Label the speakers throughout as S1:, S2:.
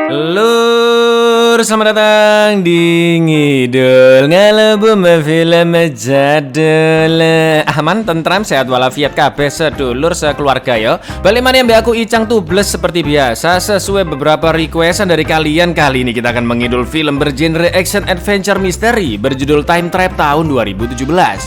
S1: Lur, selamat datang di Ngidul Ngalebum film jadul. Aman, tentram, sehat walafiat kabeh sedulur sekeluarga yo. Balik mana yang aku Icang Tubles seperti biasa. Sesuai beberapa requestan dari kalian, kali ini kita akan mengidul film bergenre action adventure misteri berjudul Time Trap tahun 2017.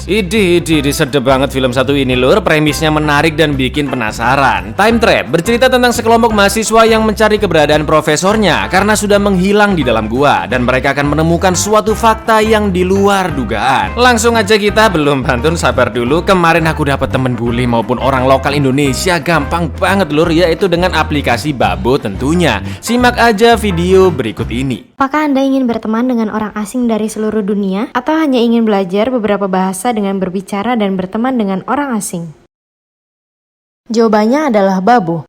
S1: Idih, sedep banget film satu ini lur. Premisnya menarik dan bikin penasaran. Time Trap bercerita tentang sekelompok mahasiswa yang mencari keberadaan profesornya karena sudah menghilang di dalam gua, dan mereka akan menemukan suatu fakta yang di luar dugaan. Langsung aja kita belum pantun, sabar dulu. Kemarin aku dapat temen bully maupun orang lokal Indonesia gampang banget lur, yaitu dengan aplikasi Babo tentunya. Simak aja video berikut ini.
S2: Apakah Anda ingin berteman dengan orang asing dari seluruh dunia, atau hanya ingin belajar beberapa bahasa dengan berbicara dan berteman dengan orang asing? Jawabannya adalah Babo.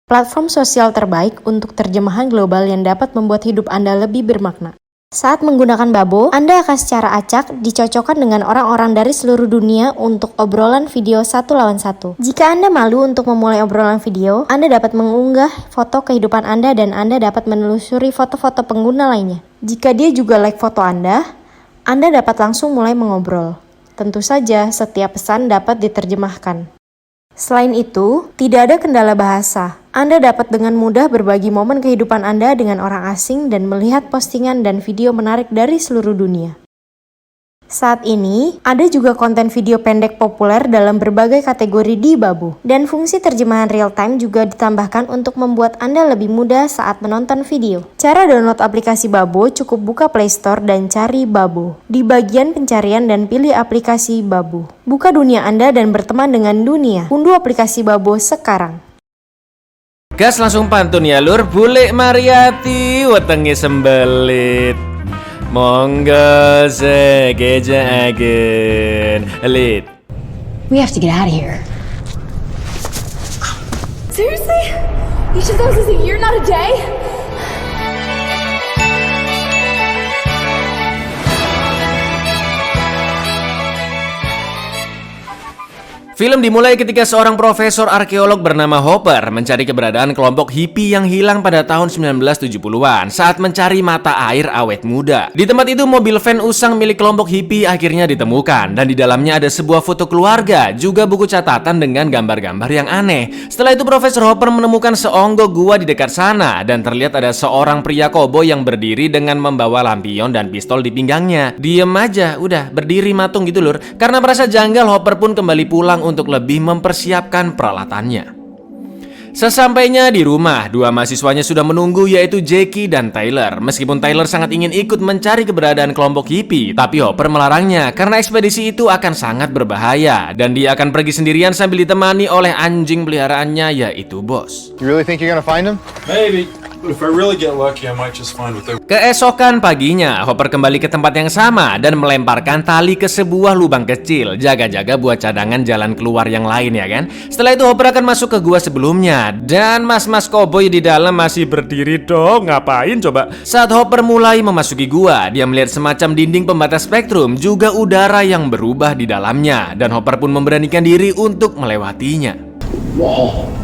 S2: Platform sosial terbaik untuk terjemahan global yang dapat membuat hidup Anda lebih bermakna. Saat menggunakan Babo, Anda akan secara acak dicocokkan dengan orang-orang dari seluruh dunia untuk obrolan video 1 lawan 1. Jika Anda malu untuk memulai obrolan video, Anda dapat mengunggah foto kehidupan Anda dan Anda dapat menelusuri foto-foto pengguna lainnya. Jika dia juga like foto Anda dapat langsung mulai mengobrol. Tentu saja, setiap pesan dapat diterjemahkan. Selain itu, tidak ada kendala bahasa. Anda dapat dengan mudah berbagi momen kehidupan Anda dengan orang asing dan melihat postingan dan video menarik dari seluruh dunia. Saat ini, ada juga konten video pendek populer dalam berbagai kategori di Babo. Dan fungsi terjemahan real time juga ditambahkan untuk membuat Anda lebih mudah saat menonton video. Cara download aplikasi Babo, cukup buka Play Store dan cari Babo. Di bagian pencarian dan pilih aplikasi Babo. Buka dunia Anda dan berteman dengan dunia. Unduh aplikasi Babo sekarang.
S1: Gas langsung pantun ya lur. Bule Mariati wetenge sembelit. Monggo segeja agen Lit.
S3: We have to get out of here.
S4: Seriously? Each of those is a year, not a day?
S1: Film dimulai ketika seorang profesor arkeolog bernama Hopper mencari keberadaan kelompok hippie yang hilang pada tahun 1970-an saat mencari mata air awet muda. Di tempat itu mobil van usang milik kelompok hippie akhirnya ditemukan, dan di dalamnya ada sebuah foto keluarga, juga buku catatan dengan gambar-gambar yang aneh. Setelah itu Profesor Hopper menemukan seonggok gua di dekat sana, dan terlihat ada seorang pria koboi yang berdiri dengan membawa lampion dan pistol di pinggangnya. Diem aja, udah berdiri matung gitu lur. Karena merasa janggal, Hopper pun kembali pulang untuk lebih mempersiapkan peralatannya. Sesampainya di rumah, dua mahasiswanya sudah menunggu, yaitu Jackie dan Tyler. Meskipun Tyler sangat ingin ikut mencari keberadaan kelompok hippie, tapi Hopper melarangnya karena ekspedisi itu akan sangat berbahaya dan dia akan pergi sendirian sambil ditemani oleh anjing peliharaannya, yaitu Bos.
S5: You really think you're gonna find him?
S6: Maybe, but if I really get lucky, I might just find what they...
S1: Keesokan paginya, Hopper kembali ke tempat yang sama dan melemparkan tali ke sebuah lubang kecil, jaga-jaga buat cadangan jalan keluar yang lain ya kan. Setelah itu Hopper akan masuk ke gua sebelumnya, dan mas-mas koboi di dalam masih berdiri dong. Ngapain coba? Saat Hopper mulai memasuki gua, dia melihat semacam dinding pembatas spektrum, juga udara yang berubah di dalamnya, dan Hopper pun memberanikan diri untuk melewatinya.
S6: Wow.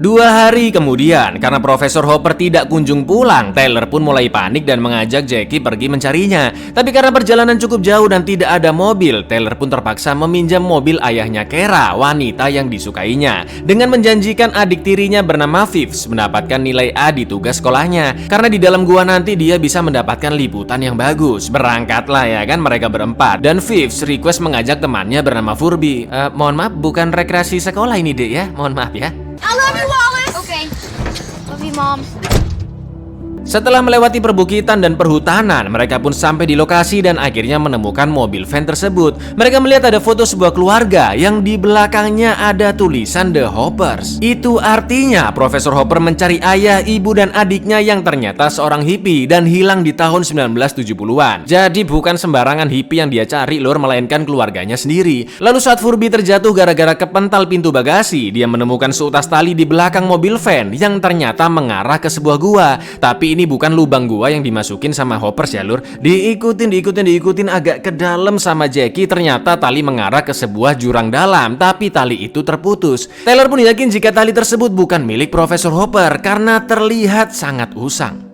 S1: 2 hari kemudian, karena Profesor Hopper tidak kunjung pulang, Tyler pun mulai panik dan mengajak Jackie pergi mencarinya. Tapi karena perjalanan cukup jauh dan tidak ada mobil, Tyler pun terpaksa meminjam mobil ayahnya Kara, wanita yang disukainya, dengan menjanjikan adik tirinya bernama Vives mendapatkan nilai A di tugas sekolahnya. Karena di dalam gua nanti dia bisa mendapatkan liputan yang bagus. Berangkatlah ya kan mereka berempat, dan Vives request mengajak temannya bernama Furby. Mohon maaf, bukan rekreasi sekolah ini dek ya, mohon maaf ya.
S4: I love you, Wallace! Okay. Love you, Mom.
S1: Setelah melewati perbukitan dan perhutanan, mereka pun sampai di lokasi dan akhirnya menemukan mobil van tersebut. Mereka melihat ada foto sebuah keluarga yang di belakangnya ada tulisan The Hoppers. Itu artinya Profesor Hopper mencari ayah, ibu, dan adiknya yang ternyata seorang hippie dan hilang di tahun 1970-an. Jadi bukan sembarangan hippie yang dia cari lur, melainkan keluarganya sendiri. Lalu saat Furby terjatuh gara-gara kepental pintu bagasi, dia menemukan seutas tali di belakang mobil van yang ternyata mengarah ke sebuah gua. Tapi Tapi ini bukan lubang gua yang dimasukin sama Hoppers ya lur. Diikutin agak ke dalam sama Jackie. Ternyata tali mengarah ke sebuah jurang dalam, tapi tali itu terputus. Taylor pun yakin jika tali tersebut bukan milik Profesor Hopper karena terlihat sangat usang.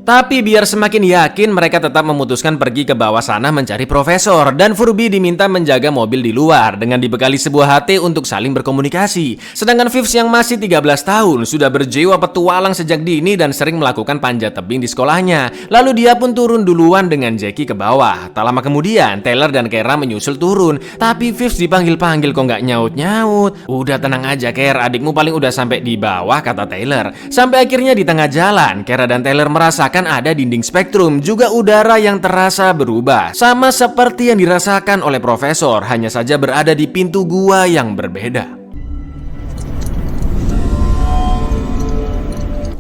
S1: Tapi biar semakin yakin, mereka tetap memutuskan pergi ke bawah sana mencari Profesor. Dan Furby diminta menjaga mobil di luar dengan dibekali sebuah HT untuk saling berkomunikasi. Sedangkan Fives yang masih 13 tahun sudah berjiwa petualang sejak dini dan sering melakukan panjat tebing di sekolahnya. Lalu dia pun turun duluan dengan Jackie ke bawah. Tak lama kemudian, Taylor dan Kara menyusul turun. Tapi Fives dipanggil-panggil kok nggak nyaut-nyaut. Udah tenang aja Kara, adikmu paling udah sampai di bawah, kata Taylor. Sampai akhirnya di tengah jalan, Kara dan Taylor merasakan ada dinding spektrum, juga udara yang terasa berubah. Sama seperti yang dirasakan oleh Profesor, hanya saja berada di pintu gua yang berbeda.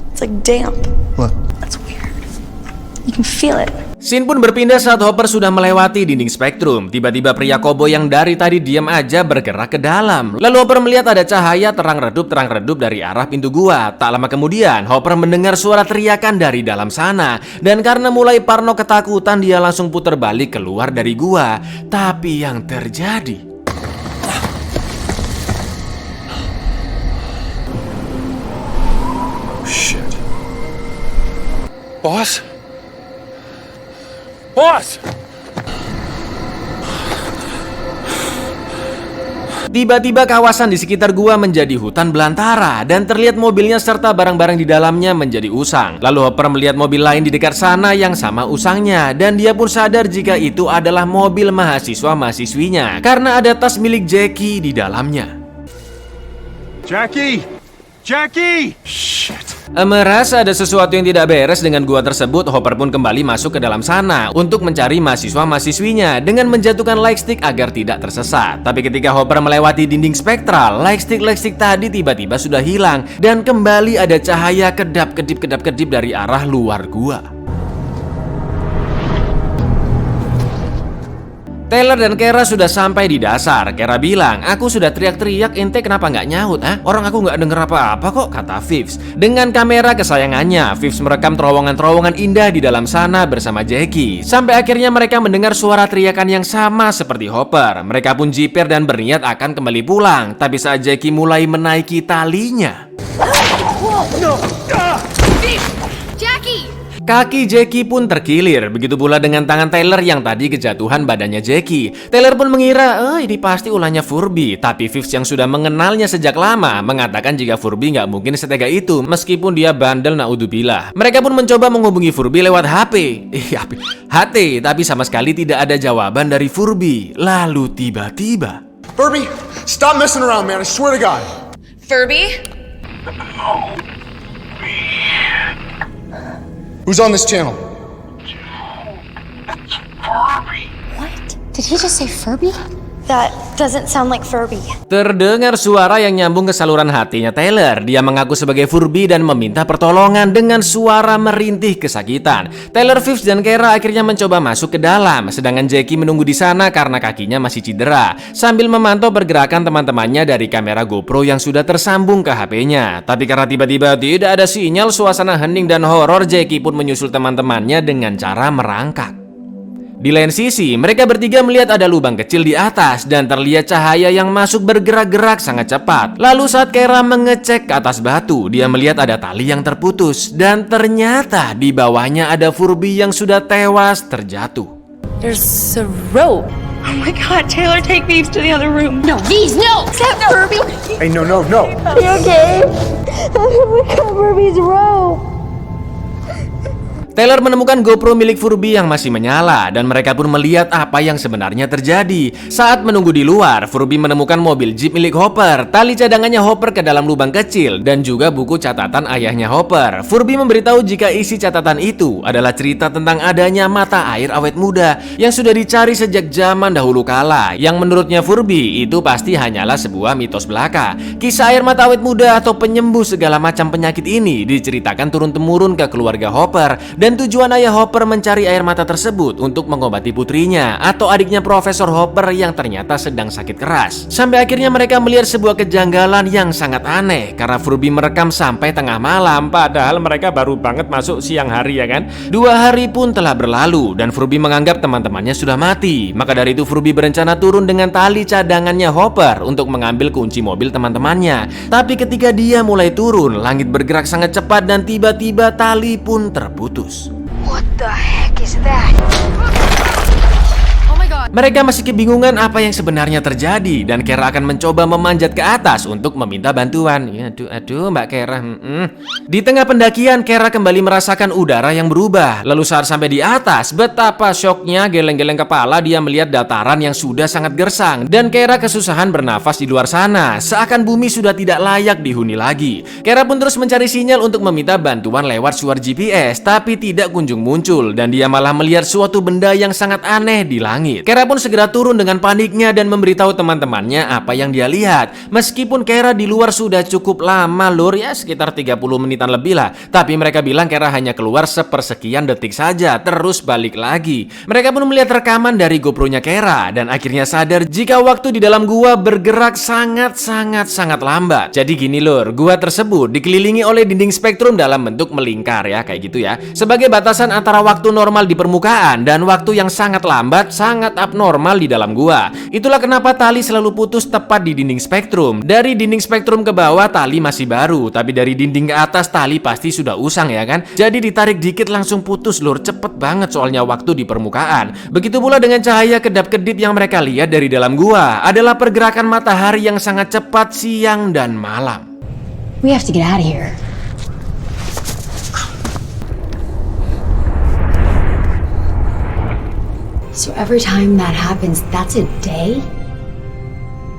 S5: It's like damp.
S7: What?
S5: That's weird. You can feel it.
S1: Scene pun berpindah saat Hopper sudah melewati dinding spektrum. Tiba-tiba pria koboi yang dari tadi diam aja bergerak ke dalam. Lalu Hopper melihat ada cahaya terang redup dari arah pintu gua. Tak lama kemudian, Hopper mendengar suara teriakan dari dalam sana. Dan karena mulai parno ketakutan, dia langsung putar balik keluar dari gua. Tapi yang terjadi...
S6: Shit. Boss? Boss!
S1: Tiba-tiba kawasan di sekitar gua menjadi hutan belantara dan terlihat mobilnya serta barang-barang di dalamnya menjadi usang. Lalu Hopper melihat mobil lain di dekat sana yang sama usangnya dan dia pun sadar jika itu adalah mobil mahasiswa-mahasiswinya karena ada tas milik Jackie di dalamnya.
S6: Jackie! Jackie! Shit.
S1: Merasa ada sesuatu yang tidak beres dengan gua tersebut, Hopper pun kembali masuk ke dalam sana untuk mencari mahasiswa-mahasiswinya dengan menjatuhkan lightstick agar tidak tersesat. Tapi ketika Hopper melewati dinding spektral, lightstick tadi tiba-tiba sudah hilang dan kembali ada cahaya kedap-kedip dari arah luar gua. Taylor dan Kara sudah sampai di dasar. Kara bilang, aku sudah teriak-teriak, ente kenapa nggak nyaut? Orang aku nggak denger apa-apa kok, kata Fives. Dengan kamera kesayangannya, Fives merekam terowongan-terowongan indah di dalam sana bersama Jackie. Sampai akhirnya mereka mendengar suara teriakan yang sama seperti Hopper. Mereka pun jiper dan berniat akan kembali pulang. Tapi saat Jackie mulai menaiki talinya,
S4: Jackie!
S1: kaki Jackie pun terkilir, begitu pula dengan tangan Taylor yang tadi kejatuhan badannya Jackie. Taylor pun mengira, ini pasti ulahnya Furby. Tapi Fives yang sudah mengenalnya sejak lama mengatakan jika Furby nggak mungkin setega itu, meskipun dia bandel naudzubillah. Mereka pun mencoba menghubungi Furby lewat HT, tapi sama sekali tidak ada jawaban dari Furby. Lalu tiba-tiba,
S7: Furby, stop messing around, man. I swear to God.
S4: Furby?
S7: Who's on this channel?
S3: What? Did he just say Furby?
S5: That doesn't sound like Furby.
S1: terdengar suara yang nyambung ke saluran hatinya Taylor. Dia mengaku sebagai Furby dan meminta pertolongan dengan suara merintih kesakitan. Taylor, Fives, dan Kara akhirnya mencoba masuk ke dalam, sedangkan Jackie menunggu di sana karena kakinya masih cedera, sambil memantau pergerakan teman-temannya dari kamera GoPro yang sudah tersambung ke HP-nya. Tapi karena tiba-tiba tidak ada sinyal, suasana hening dan horor, Jackie pun menyusul teman-temannya dengan cara merangkak. Di lain sisi, mereka bertiga melihat ada lubang kecil di atas dan terlihat cahaya yang masuk bergerak-gerak sangat cepat. Lalu saat Kara mengecek ke atas batu, dia melihat ada tali yang terputus dan ternyata di bawahnya ada Furby yang sudah tewas terjatuh.
S5: There's a rope. Oh my God, Taylor, take these to the other room.
S3: No, these, no!
S5: Is that Furby?
S7: Hey, no.
S5: You okay? We got Furby's rope.
S1: Taylor menemukan GoPro milik Furby yang masih menyala dan mereka pun melihat apa yang sebenarnya terjadi. Saat menunggu di luar, Furby menemukan mobil Jeep milik Hopper, tali cadangannya Hopper ke dalam lubang kecil, dan juga buku catatan ayahnya Hopper. Furby memberitahu jika isi catatan itu adalah cerita tentang adanya mata air awet muda yang sudah dicari sejak zaman dahulu kala, yang menurutnya Furby itu pasti hanyalah sebuah mitos belaka. Kisah air mata awet muda atau penyembuh segala macam penyakit ini diceritakan turun-temurun ke keluarga Hopper Dan tujuan ayah Hopper mencari air mata tersebut untuk mengobati putrinya atau adiknya Profesor Hopper yang ternyata sedang sakit keras. Sampai akhirnya mereka melihat sebuah kejanggalan yang sangat aneh karena Furby merekam sampai tengah malam, padahal mereka baru banget masuk siang hari ya kan. 2 hari pun telah berlalu dan Furby menganggap teman-temannya sudah mati. Maka dari itu Furby berencana turun dengan tali cadangannya Hopper untuk mengambil kunci mobil teman-temannya. Tapi ketika dia mulai turun, langit bergerak sangat cepat dan tiba-tiba tali pun terputus.
S3: What the heck is that? Oh my god.
S1: Mereka masih kebingungan apa yang sebenarnya terjadi dan Kara akan mencoba memanjat ke atas untuk meminta bantuan. Ya, aduh Mbak Kara. Di tengah pendakian, Kara kembali merasakan udara yang berubah. Lalu saat sampai di atas, betapa syoknya, geleng-geleng kepala dia melihat dataran yang sudah sangat gersang dan Kara kesusahan bernafas di luar sana. Seakan bumi sudah tidak layak dihuni lagi. Kara pun terus mencari sinyal untuk meminta bantuan lewat suara GPS, tapi tidak kunjung muncul dan dia malah melihat suatu benda yang sangat aneh di langit. Kara pun segera turun dengan paniknya dan memberitahu teman-temannya apa yang dia lihat. Meskipun Kara di luar sudah cukup lama lur, ya sekitar 30 menitan lebih lah, tapi mereka bilang Kara hanya keluar sepersekian detik saja, terus balik lagi. Mereka pun melihat rekaman dari GoPro-nya Kara dan akhirnya sadar jika waktu di dalam gua bergerak sangat lambat. Jadi gini lur, gua tersebut dikelilingi oleh dinding spektrum dalam bentuk melingkar ya, kayak gitu ya, sebagai batasan antara waktu normal di permukaan dan waktu yang sangat lambat, sangat abnormal di dalam gua. Itulah kenapa tali selalu putus tepat di dinding spektrum. Dari dinding spektrum ke bawah tali masih baru, tapi dari dinding ke atas tali pasti sudah usang ya kan. Jadi ditarik dikit langsung putus lur, cepet banget soalnya waktu di permukaan. Begitu pula dengan cahaya kedap-kedip yang mereka lihat dari dalam gua adalah pergerakan matahari yang sangat cepat siang dan malam.
S3: We have to get out of here. So every time that happens, that's a day?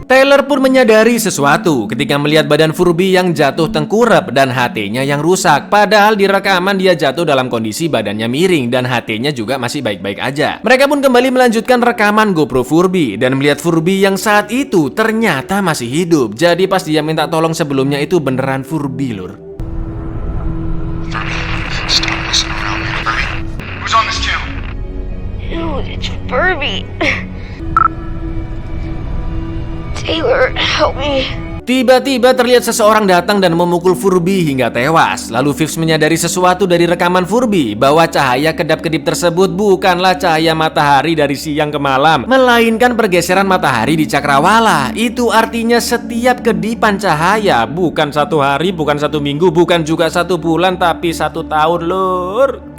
S1: Taylor pun menyadari sesuatu ketika melihat badan Furby yang jatuh tengkurap dan HT-nya yang rusak. Padahal di rekaman dia jatuh dalam kondisi badannya miring dan HT-nya juga masih baik-baik aja. Mereka pun kembali melanjutkan rekaman GoPro Furby dan melihat Furby yang saat itu ternyata masih hidup. Jadi pas dia minta tolong sebelumnya itu beneran Furby lur.
S7: Stop messing around, man. Hurry. Who's on this channel?
S5: Dude, it's Furby. Taylor, help me.
S1: Tiba-tiba terlihat seseorang datang dan memukul Furby hingga tewas. Lalu Vives menyadari sesuatu dari rekaman Furby, bahwa cahaya kedap-kedip tersebut bukanlah cahaya matahari dari siang ke malam, melainkan pergeseran matahari di cakrawala. Itu artinya setiap kedipan cahaya, bukan 1 hari, bukan 1 minggu, bukan juga 1 bulan, tapi 1 tahun lur.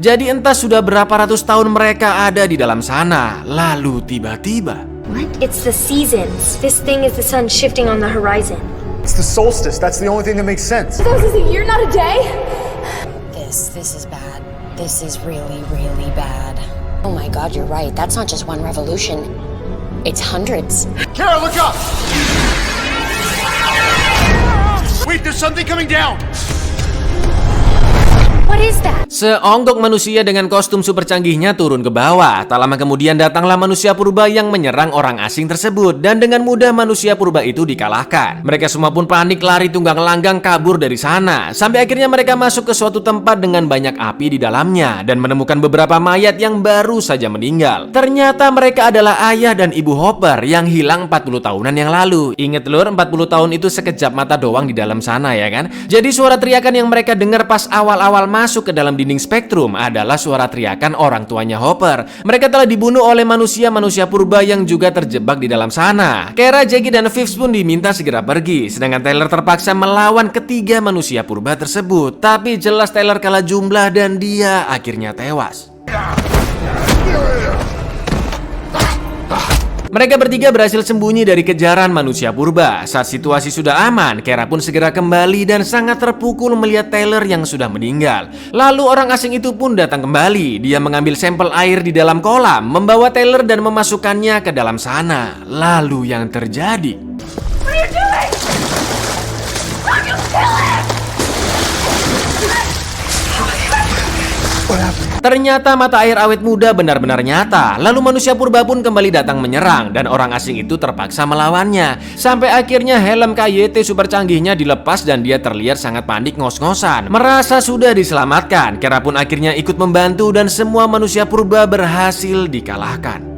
S1: Jadi entah sudah berapa ratus tahun mereka ada di dalam sana. Lalu tiba-tiba
S8: What? It's the seasons. This thing is the sun shifting on the horizon.
S7: It's the solstice. That's the only thing that makes sense.
S4: 2000 is a year, not a day?
S3: This is bad. This is really bad. Oh my god, you're right. That's not just one revolution. It's hundreds.
S7: Kara, look up! Wait, there's something coming down!
S8: What is that?
S1: seonggok manusia dengan kostum super canggihnya turun ke bawah. Tak lama kemudian datanglah manusia purba yang menyerang orang asing tersebut, dan dengan mudah manusia purba itu dikalahkan. Mereka semua pun panik lari tunggang langgang kabur dari sana. Sampai akhirnya mereka masuk ke suatu tempat dengan banyak api di dalamnya dan menemukan beberapa mayat yang baru saja meninggal. Ternyata mereka adalah ayah dan ibu Hopper yang hilang 40 tahunan yang lalu. Ingat lur, 40 tahun itu sekejap mata doang di dalam sana ya kan. Jadi suara teriakan yang mereka dengar pas awal-awal masuk ke dalam dinding spektrum adalah suara teriakan orang tuanya Hopper. Mereka telah dibunuh oleh manusia-manusia purba yang juga terjebak di dalam sana. Kara, Jackie, dan Vives pun diminta segera pergi, sedangkan Taylor terpaksa melawan ketiga manusia purba tersebut. Tapi jelas Taylor kalah jumlah dan dia akhirnya tewas. Mereka bertiga berhasil sembunyi dari kejaran manusia purba. Saat situasi sudah aman, Kara pun segera kembali dan sangat terpukul melihat Taylor yang sudah meninggal. Lalu orang asing itu pun datang kembali. Dia mengambil sampel air di dalam kolam, membawa Taylor dan memasukkannya ke dalam sana. Lalu yang terjadi...
S4: What are you doing? Don't you kill him!
S7: What happened?
S1: Ternyata mata air awet muda benar-benar nyata. Lalu manusia purba pun kembali datang menyerang dan orang asing itu terpaksa melawannya. Sampai akhirnya helm KYT super canggihnya dilepas dan dia terlihat sangat panik ngos-ngosan. Merasa sudah diselamatkan, Kera pun akhirnya ikut membantu dan semua manusia purba berhasil dikalahkan.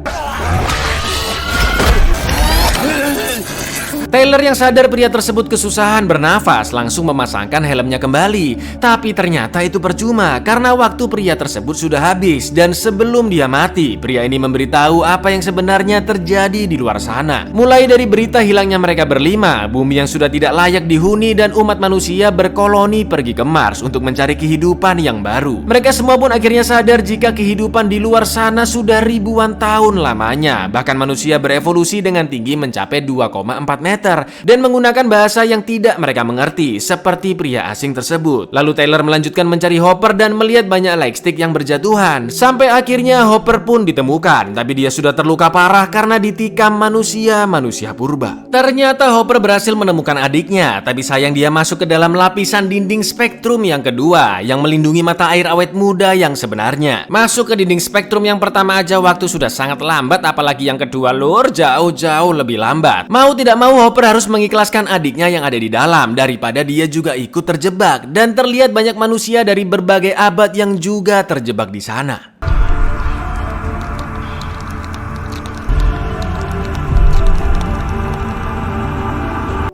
S1: Taylor yang sadar pria tersebut kesusahan bernafas langsung memasangkan helmnya kembali. Tapi ternyata itu percuma karena waktu pria tersebut sudah habis. Dan sebelum dia mati, pria ini memberitahu apa yang sebenarnya terjadi di luar sana. Mulai dari berita hilangnya mereka berlima, bumi yang sudah tidak layak dihuni, dan umat manusia berkoloni pergi ke Mars untuk mencari kehidupan yang baru. Mereka semua pun akhirnya sadar jika kehidupan di luar sana sudah ribuan tahun lamanya. Bahkan manusia berevolusi dengan tinggi mencapai 2,4 meter dan menggunakan bahasa yang tidak mereka mengerti, seperti pria asing tersebut. Lalu Taylor melanjutkan mencari Hopper dan melihat banyak lightstick yang berjatuhan. Sampai akhirnya Hopper pun ditemukan, tapi dia sudah terluka parah karena ditikam manusia purba. Ternyata Hopper berhasil menemukan adiknya, tapi sayang dia masuk ke dalam lapisan dinding spektrum yang kedua yang melindungi mata air awet muda yang sebenarnya. Masuk ke dinding spektrum yang pertama aja waktu sudah sangat lambat, apalagi yang kedua lur jauh-jauh lebih lambat. Mau tidak mau Hopper harus mengikhlaskan adiknya yang ada di dalam daripada dia juga ikut terjebak, dan terlihat banyak manusia dari berbagai abad yang juga terjebak di sana.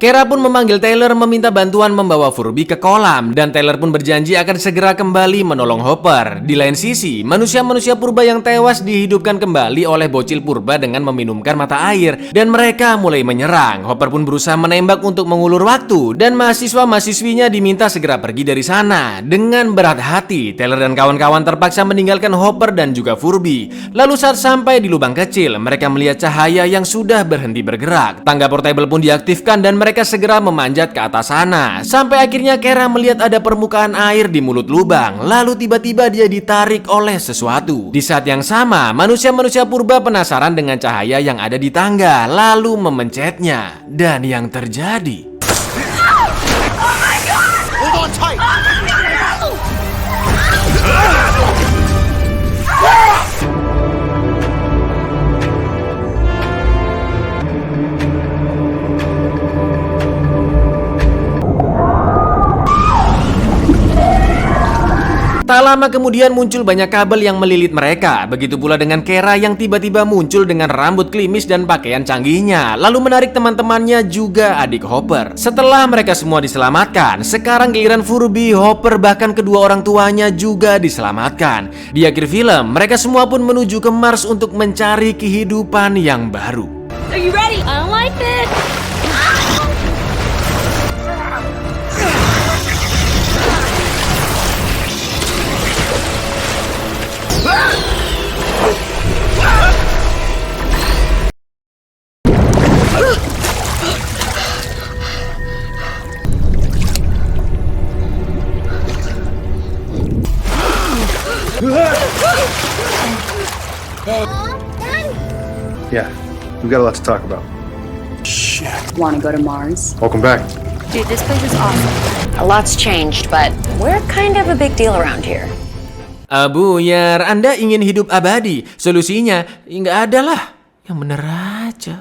S1: Kera pun memanggil Taylor meminta bantuan membawa Furby ke kolam, dan Taylor pun berjanji akan segera kembali menolong Hopper. Di lain sisi, manusia-manusia purba yang tewas dihidupkan kembali oleh bocil purba dengan meminumkan mata air, dan mereka mulai menyerang. Hopper pun berusaha menembak untuk mengulur waktu, dan mahasiswa-mahasiswinya diminta segera pergi dari sana. Dengan berat hati, Taylor dan kawan-kawan terpaksa meninggalkan Hopper dan juga Furby. Lalu saat sampai di lubang kecil, mereka melihat cahaya yang sudah berhenti bergerak. Tangga portable pun diaktifkan dan mereka segera memanjat ke atas sana. Sampai akhirnya Kera melihat ada permukaan air di mulut lubang. Lalu tiba-tiba dia ditarik oleh sesuatu. Di saat yang sama, manusia-manusia purba penasaran dengan cahaya yang ada di tangga, lalu memencetnya. Dan yang terjadi,
S7: Hold on tight!
S1: tak lama kemudian muncul banyak kabel yang melilit mereka. Begitu pula dengan Kera yang tiba-tiba muncul dengan rambut klimis dan pakaian canggihnya, lalu menarik teman-temannya juga adik Hopper. Setelah mereka semua diselamatkan, sekarang giliran Furby, Hopper, bahkan kedua orang tuanya juga diselamatkan. Di akhir film, mereka semua pun menuju ke Mars untuk mencari kehidupan yang baru.
S4: Are you ready? I don't like this.
S9: Yeah, we've got a lot to talk about.
S6: Shit.
S3: Want to go to Mars?
S9: Welcome back.
S3: Dude, this place is awesome. A lot's changed, but we're kind of a big deal around here.
S1: Buyar, Anda ingin hidup abadi? Solusinya, nggak ada lah. Yang bener aja.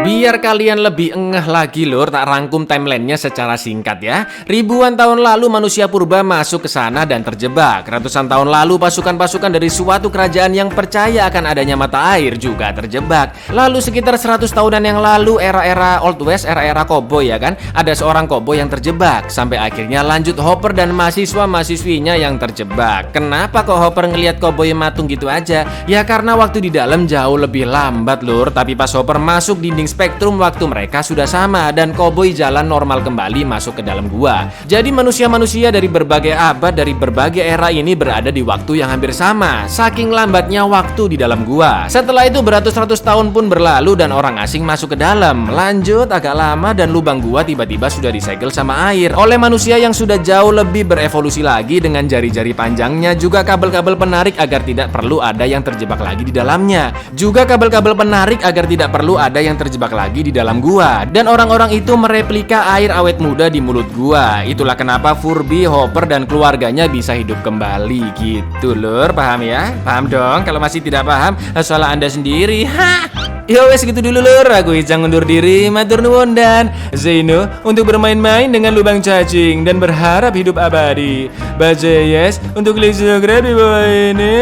S1: Biar kalian lebih engeh lagi lur, tak rangkum timelinenya secara singkat ya. Ribuan tahun lalu manusia purba masuk ke sana dan terjebak. Ratusan tahun lalu pasukan-pasukan dari suatu kerajaan yang percaya akan adanya mata air juga terjebak. Lalu sekitar 100 tahunan yang lalu, era-era Old West, era-era koboi ya kan, ada seorang koboi yang terjebak. Sampai akhirnya lanjut Hopper dan mahasiswa-mahasiswinya yang terjebak. Kenapa kok Hopper ngelihat koboi matung gitu aja? Ya karena waktu di dalam jauh lebih lambat lur. Tapi pas Hopper masuk dinding spektrum, waktu mereka sudah sama dan koboi jalan normal kembali masuk ke dalam gua. Jadi manusia-manusia dari berbagai abad, dari berbagai era ini berada di waktu yang hampir sama. Saking lambatnya waktu di dalam gua. Setelah itu beratus-ratus tahun pun berlalu dan orang asing masuk ke dalam. Lanjut agak lama dan lubang gua tiba-tiba sudah disegel sama air oleh manusia yang sudah jauh lebih berevolusi lagi dengan jari-jari panjangnya, juga kabel-kabel penarik agar tidak perlu ada yang terjebak lagi di dalamnya. Juga kabel-kabel penarik agar tidak perlu ada yang terjebak terjebak lagi di dalam gua. Dan orang-orang itu mereplika air awet muda di mulut gua. Itulah kenapa Furby, Hopper, dan keluarganya bisa hidup kembali gitu lur. Paham ya? Paham dong? Kalau masih tidak paham, salah Anda sendiri. Ha! Ya wes gitu dulu lur. Aku Icang undur diri. Matur nuwun dan Zaino untuk bermain-main dengan lubang cacing dan berharap hidup abadi. Baca yes untuk klik subscribe di bawah ini.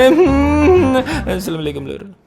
S1: Assalamualaikum lur.